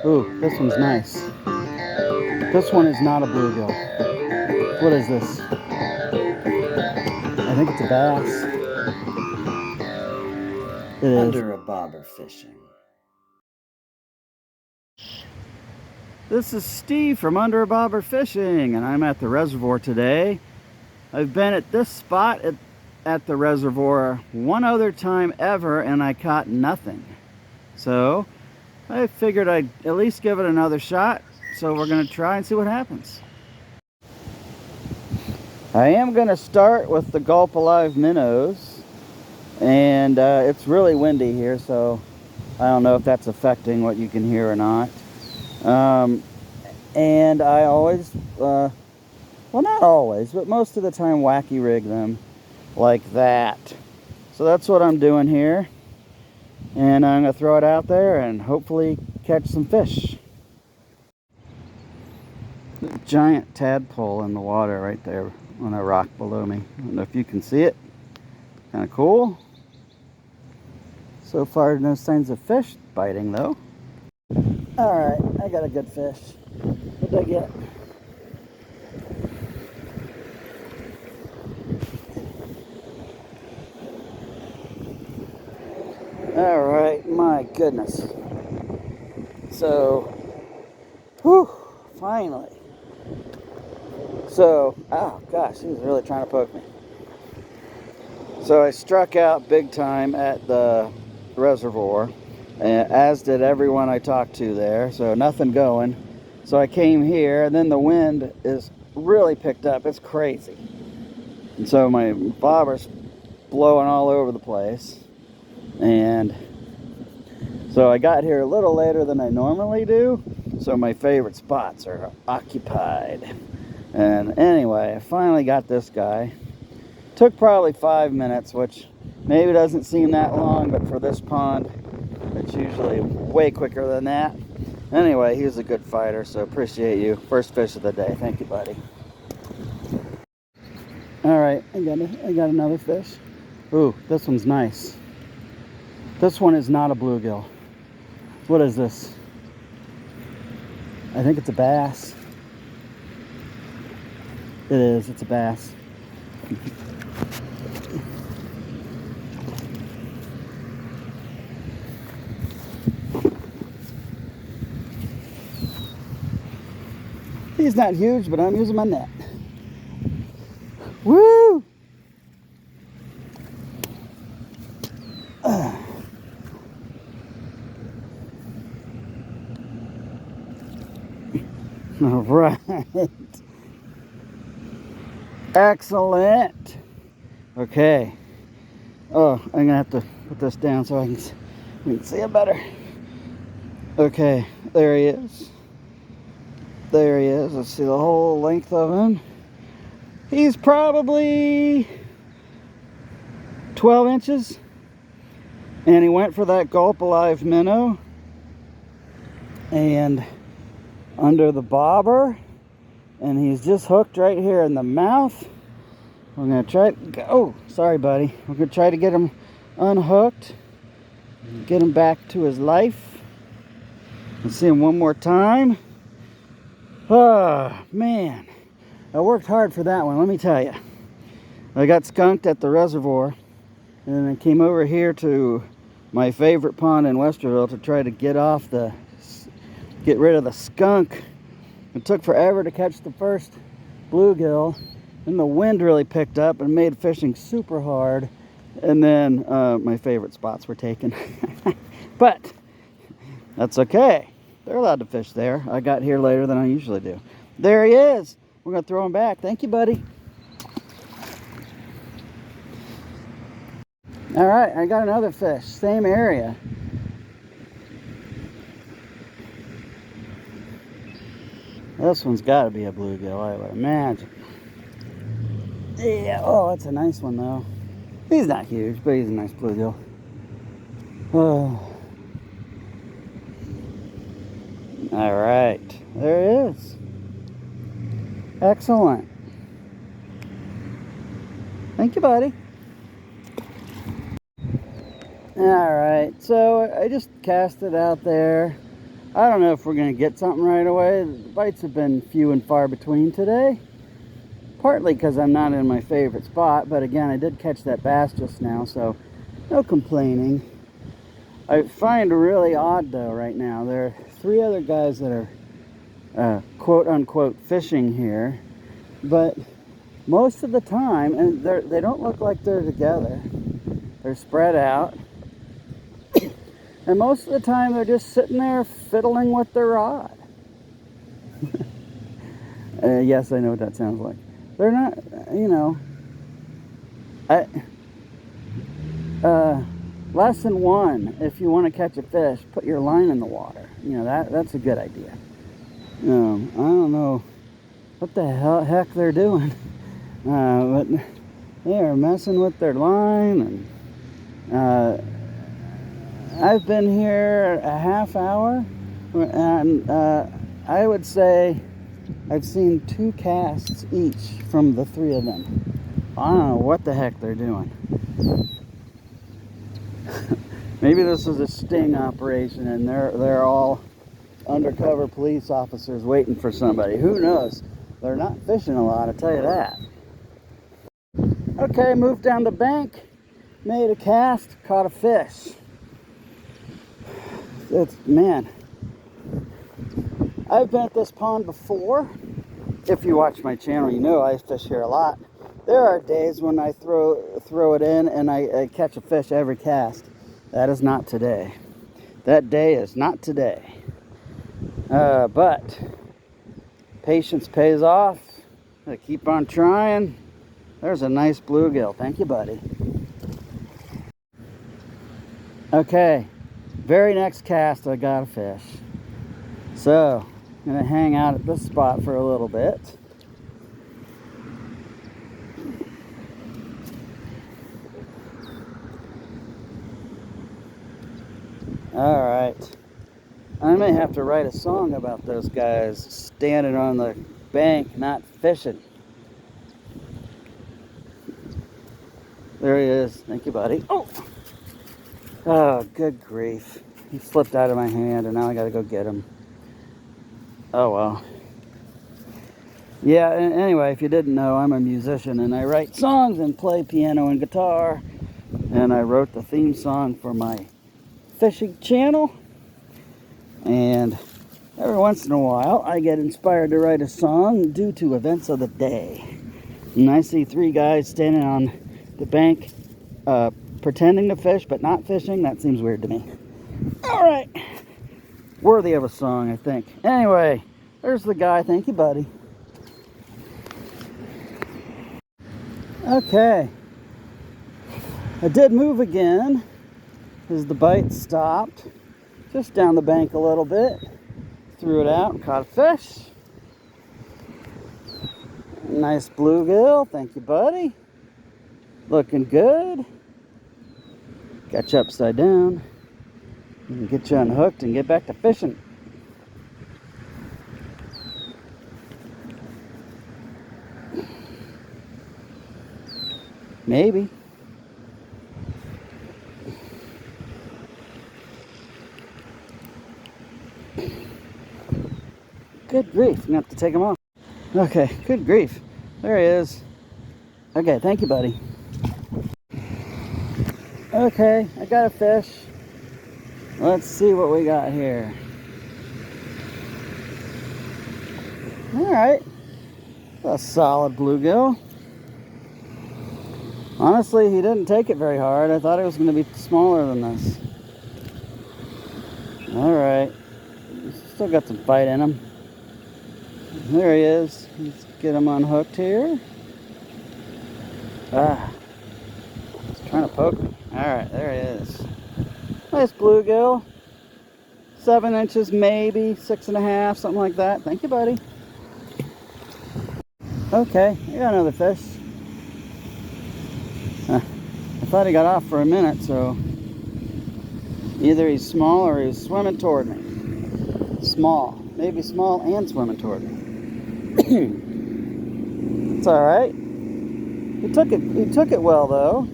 Ooh, this one's nice. This one is not a bluegill. What is this? I think it's a bass. It is. Under a bobber fishing. This is Steve from Under a Bobber Fishing, and I'm at the reservoir today. I've been at this spot at the reservoir one other time ever, and I caught nothing. So I figured I'd at least give it another shot. So we're going to try and see what happens. I am going to start with the Gulp Alive Minnows, and it's really windy here, so I don't know if that's affecting what you can hear or not. And I always, well, not always, but most of the time wacky rig them like that. So that's what I'm doing here, and I'm going to throw it out there and hopefully catch some fish. Giant tadpole in the water right there on a rock below me. I don't know if you can see it. Kind of cool. So far, no signs of fish biting though. Alright, I got a good fish. What did I get? Alright, my goodness. So, whew, finally. So, oh gosh, he was really trying to poke me. So I struck out big time at the reservoir, as did everyone I talked to there, so nothing going. So I came here, and then the wind is really picked up. It's crazy. And so my bobber's blowing all over the place. And so I got here a little later than I normally do, so my favorite spots are occupied. And anyway, I finally got this guy. Took probably 5 minutes, which maybe doesn't seem that long, but for this pond, it's usually way quicker than that. Anyway, he was a good fighter, so appreciate you. First fish of the day. Thank you, buddy. Alright, I got another fish. Ooh, this one's nice. This one is not a bluegill. What is this? I think it's a bass. It is, it's a bass. He's not huge, but I'm using my net. Woo! All right. Excellent. Okay. Oh, I'm gonna have to put this down so I can see it better. Okay, there he is. There he is. Let's see the whole length of him. He's probably 12 inches. And he went for that Gulp Alive minnow. And under the bobber. And he's just hooked right here in the mouth. We're going to try... Oh, sorry, buddy. We're going to try to get him unhooked. Get him back to his life. Let's see him one more time. Oh, man. I worked hard for that one, let me tell you. I got skunked at the reservoir, and then I came over here to my favorite pond in Westerville to try to get rid of the skunk. It took forever to catch the first bluegill, and the wind really picked up and made fishing super hard, and then my favorite spots were taken. But that's okay. They're allowed to fish there. I got here later than I usually do. There he is. We're going to throw him back. Thank you, buddy. All right, I got another fish. Same area. This one's got to be a bluegill, I would imagine. Yeah, oh, that's a nice one, though. He's not huge, but he's a nice bluegill. Oh. All right, there it is. Excellent. Thank you, buddy. All right, so I just cast it out there. I don't know if we're going to get something right away. The bites have been few and far between today. Partly because I'm not in my favorite spot, but again, I did catch that bass just now, so no complaining. I find really odd though right now, there are 3 other guys that are quote-unquote fishing here, but most of the time, and they don't look like they're together, they're spread out, and most of the time they're just sitting there fiddling with their rod. Yes, I know what that sounds like. They're not, you know, lesson 1, if you want to catch a fish, put your line in the water. You know, that's a good idea. I don't know what the heck they're doing, but they are messing with their line, and I've been here a half hour, and I would say I've seen 2 casts each from the 3 of them. I don't know what the heck they're doing. Maybe this is a sting operation and they're all undercover police officers waiting for somebody. Who knows? They're not fishing a lot, I'll tell you that. Okay, moved down the bank, made a cast, caught a fish. Man, I've been at this pond before. If you watch my channel, you know I fish here a lot. There are days when I throw it in and I catch a fish every cast. That is not today. That day is not today. But patience pays off. I keep on trying. There's a nice bluegill. Thank you, buddy. Okay, very next cast I got a fish. So, I'm gonna hang out at this spot for a little bit. All right. I may have to write a song about those guys standing on the bank, not fishing. There he is. Thank you, buddy. Oh, good grief. He slipped out of my hand, and now I gotta go get him. Oh, well. Yeah, anyway, if you didn't know, I'm a musician, and I write songs and play piano and guitar. And I wrote the theme song for my fishing channel. And every once in a while, I get inspired to write a song due to events of the day. And I see 3 guys standing on the bank pretending to fish, but not fishing. That seems weird to me. All right. Worthy of a song, I think. Anyway, there's the guy. Thank you, buddy. Okay. I did move again as the bite stopped. Just down the bank a little bit. Threw it out and caught a fish. Nice bluegill. Thank you, buddy. Looking good. Got you upside down. And get you unhooked and get back to fishing. Maybe. Good grief, I'm gonna have to take him off. Okay, good grief. There he is. Okay, thank you, buddy. Okay, I got a fish. Let's see what we got here. Alright. A solid bluegill. Honestly, he didn't take it very hard. I thought it was going to be smaller than this. Alright. Still got some fight in him. There he is. Let's get him unhooked here. He's trying to poke me. Alright, there he is. Nice bluegill. 7 inches, maybe 6.5, something like that. Thank you, buddy. Okay, I got another fish. I thought he got off for a minute, so either he's small or he's swimming toward me. Small. Maybe small and swimming toward me. It's alright. He took it well, though.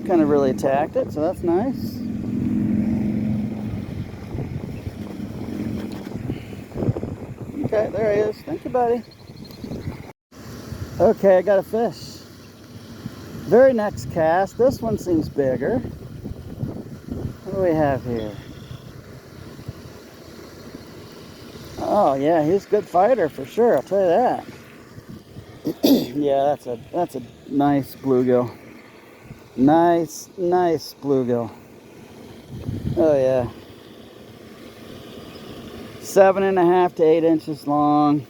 Kind of really attacked it, so that's nice. Okay, there he is. Thank you, buddy. Okay, I got a fish. Very next cast. This one seems bigger. What do we have here? Oh yeah, he's a good fighter for sure, I'll tell you that. Yeah, that's a nice bluegill. Nice bluegill. Oh yeah. 7.5 to 8 inches long.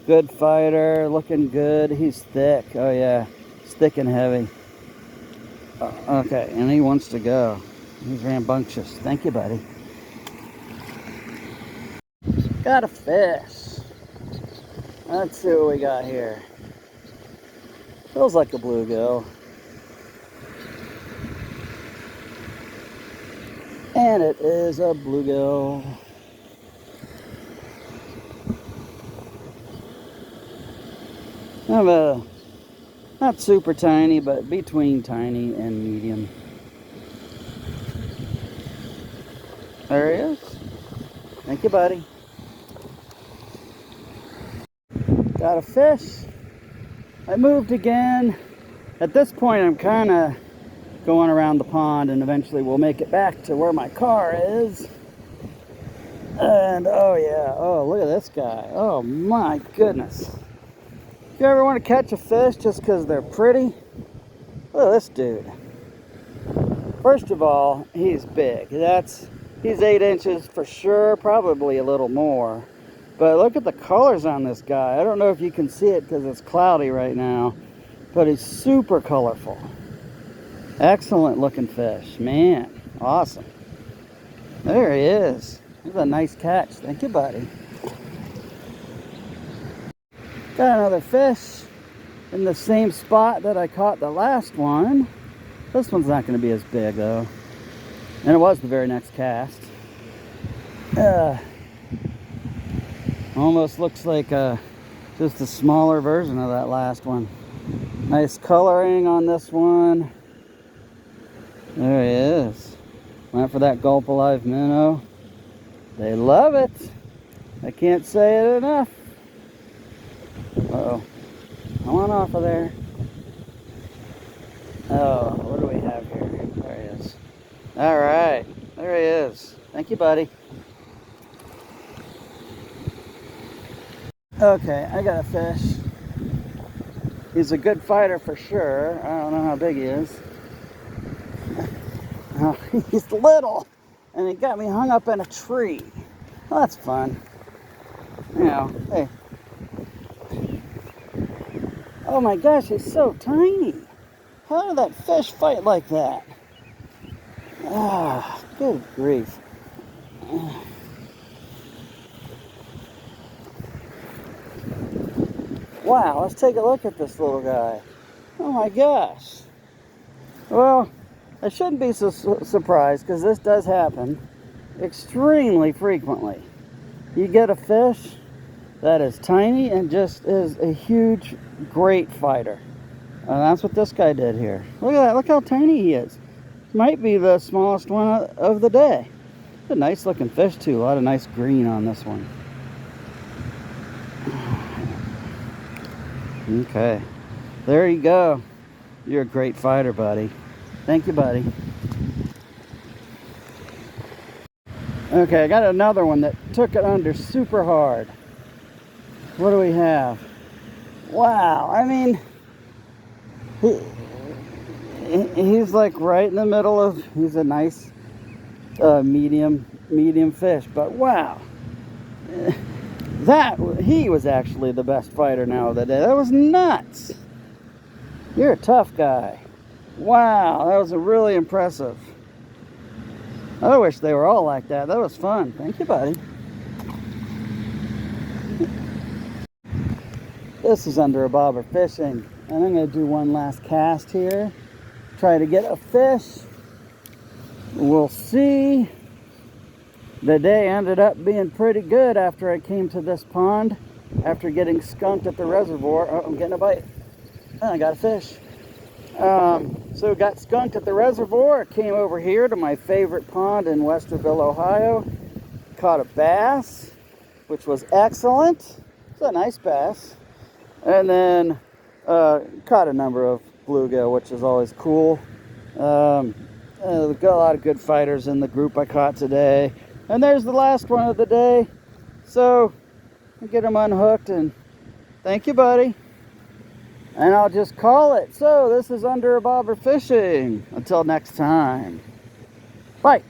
Good fighter, looking good. He's thick. Oh yeah, he's thick and heavy. Okay, and he wants to go. He's rambunctious. Thank you, buddy. Got a fish. Let's see what we got here. Feels like a bluegill. And it is a bluegill. Kind of a, not super tiny, but between tiny and medium. There he is. Thank you, buddy. Got a fish. I moved again. At this point, I'm kind of going around the pond, and eventually we'll make it back to where my car is. And oh yeah, oh look at this guy. Oh my goodness. If you ever want to catch a fish just because they're pretty, look at this dude. First of all, he's big. He's 8 inches for sure, probably a little more. But look at the colors on this guy. I don't know if you can see it because it's cloudy right now, but he's super colorful. Excellent looking fish, man. Awesome. There he is. That's a nice catch. Thank you, buddy. Got another fish in the same spot that I caught the last one. This one's not going to be as big though. And it was the very next cast. Almost looks like just a smaller version of that last one. Nice coloring on this one. There he is. Went for that Gulp Alive Minnow. They love it. I can't say it enough. Uh-oh. Come on off of there. Oh, what do we have here? There he is. All right. There he is. Thank you, buddy. Okay, I got a fish. He's a good fighter for sure. I don't know how big he is. Oh, he's little, and he got me hung up in a tree. Well, that's fun. You know, hey. Oh my gosh, he's so tiny. How did that fish fight like that? Ah, good grief. Wow, let's take a look at this little guy. Oh my gosh. Well, I shouldn't be so surprised because this does happen extremely frequently. You get a fish that is tiny and just is a huge, great fighter. And that's what this guy did here. Look at that, look how tiny he is. Might be the smallest one of the day. It's a nice looking fish too, a lot of nice green on this one. Okay, there you go. You're a great fighter, buddy. Thank you, buddy. Okay, I got another one that took it under super hard. What do we have? Wow, I mean, he's like right in the middle of, he's a nice medium fish, but wow. He was actually the best fighter now of the day. That was nuts. You're a tough guy. Wow, that was really impressive. I wish they were all like that. That was fun. Thank you, buddy. This is under a bobber fishing, and I'm going to do one last cast here. Try to get a fish. We'll see. The day ended up being pretty good after I came to this pond. After getting skunked at the reservoir. Oh, I'm getting a bite. Oh, I got a fish. So got skunked at the reservoir. Came over here to my favorite pond in Westerville, Ohio. Caught a bass. which was excellent. It's a nice bass. And then caught a number of bluegill, which is always cool. We've got a lot of good fighters in the group I caught today. And there's the last one of the day. So I'll get them unhooked, and thank you, buddy. And I'll just call it. So this is Under a Bobber Fishing. Until next time. Bye.